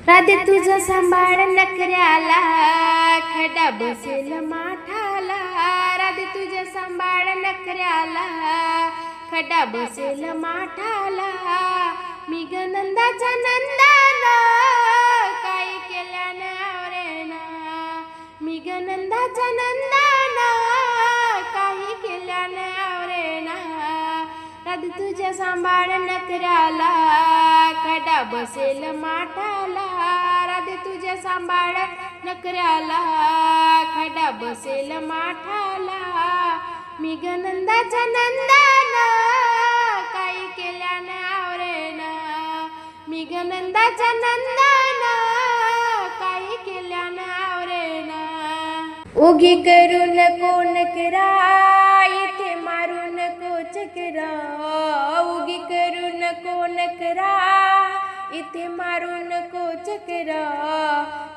राधे तुझं सांभाळ नखऱ्याला, खडा बसेल माठाला. राधे तुझं सांभाळ नखऱ्याला, खडा बसेल माठाला. मी ग नंदाचा नंदाना, काही केल्यानं आवरेना. मी ग नंदाचा नंदाना, काही केल्यानं आवरेना. राधे तुझ्या सांभाळ नखऱ्याला, खडा बसेल माठाला. राधे तुझ्या सांभाळ नखऱ्याला, खडा बसेल माठाला. मी ग नंदाचा नंदाना, काही केल्यानं आवरेना. मी ग नंदाचा नंदाना, काही केल्यानं आवरेना. उगी करू नको नकरा, इथे मारू नको चकरा. उगी करू नको नकरा, इथे मारू नको चकरा.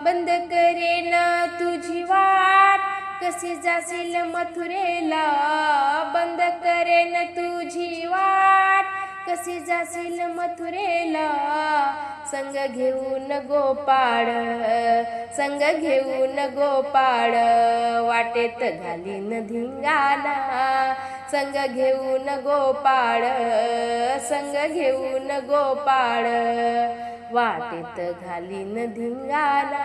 बंद करेन तुझी वाट, कशी जाशील मथुरेला. बंद करेन तुझी वाट, कशी जाशील मथुरेला. संग घेऊन गोपाळ, संग घेऊन गोपाळ, वाटेत घालीन धिंगाणा. संग घेऊन गोपाळ, संग घेऊन गोपाळ, वाटेत घालीन धिंगाणा.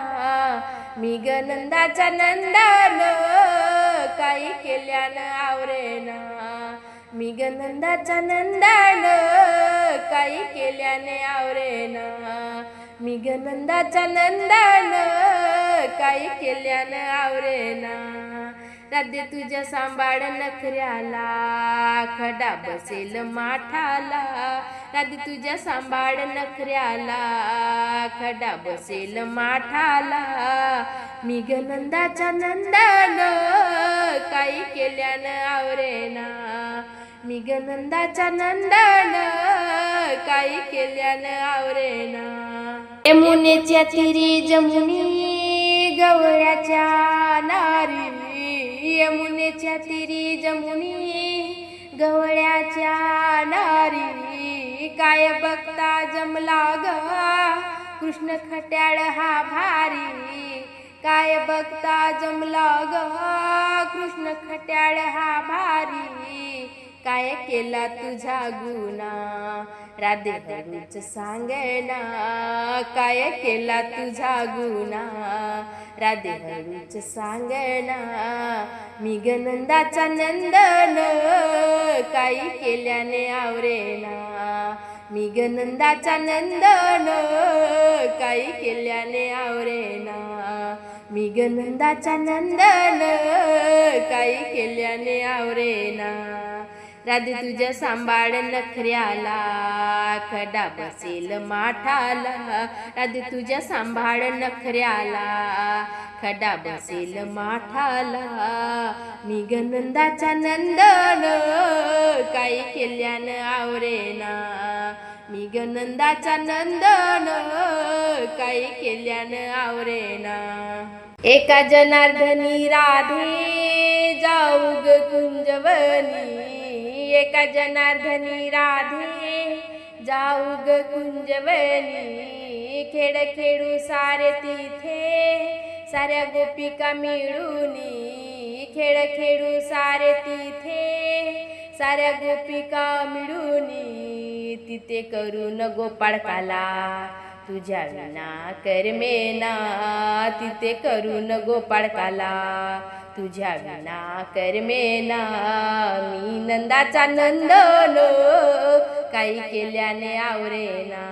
मी ग नंदाचा नंदन, काही केल्यानं आवरेना. मी ग नंदाचा नंदन, काही केल्याने आवरेना. मी ग नंदाचा नंदन, काही केल्यानं आवरेना. राधे तुझ्या सांभाळ नखऱ्याला, खडा बसेल माठाला. राधे तुझ्या सांभाळ नखऱ्याला, खडा बसेल माठाला. मी ग नंदाचा नंदन, काही केल्यानं आवरेना. मी ग नंदाचा नंदन, काही केल्यानं आवरेना. यमुनेच्या तीरी जमुनी, गवळ्याच्या नारी. यमुनेच्या तीरी जमुनी, गवळ्याच्या नारी. काय बघता जमला ग, कृष्ण खट्याळ हा भारी. काय बघता जमला ग, कृष्ण खट्याळ हा भारी. काय केला तुझा गुना, राधे हळूच सांगेना. काय केला तुझा गुना, राधे हळूच सांगेना. मी ग नंदाचा नंदन, काही केल्याने आवरेना. मी ग नंदाचा नंदन, काही केल्याने आवरेना. मी ग नंदाचा नंदन, काही केल्याने आवरेना. राधे तुझ्या सांभाळ नखऱ्याला, खडा बसेल माठाला. राधे तुझ्या सांभाळ नखऱ्याला, खडा बसेल माठाला. मी ग नंदाचा नंदन, काही केल्यानं आवरेना. मी ग नंदाचा नंदन, काही केल्यानं आवरेना. एका जनार्दनी राधे, जाऊ ग कुंजवनी. एका जनार्दनी राधे, जाऊ ग कुंजवनी. खेळ खेळू सारे तिथे, साऱ्या गोपिका मिळूनी. खेळ खेळू सारे तिथे, साऱ्या गोपिका मिळूनी. तिथे करून गोपाळकाला, तुझ्या विना करमेना. तिथे करून गोपाळकाला, तुझ्या विना करमेना. मी नंदाचा नंदन, काही केल्याने आवरेना.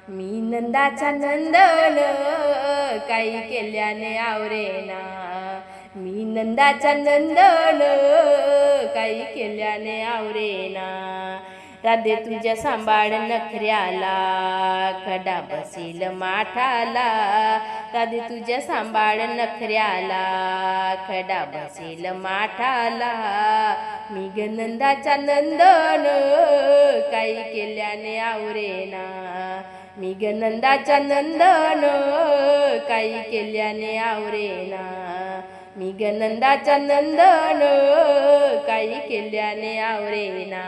मी नंदाचा नंदन, काही केल्याने आवरेना. मी नंदाचा नंदन, काही केल्याने आवरेना. राधे तुझ्या सांभाळ नखऱ्याला, खडा बसेल माठाला. राधे तुझ्या सांभाळ नखऱ्याला, खडा बसेल माठाला. मी ग नंदाचा नंदन, काही केल्याने आवरेना. मी ग नंदाचा नंदन, काही केल्याने आवरेना. मी ग नंदाचा नंदन, काही केल्याने आवरेना.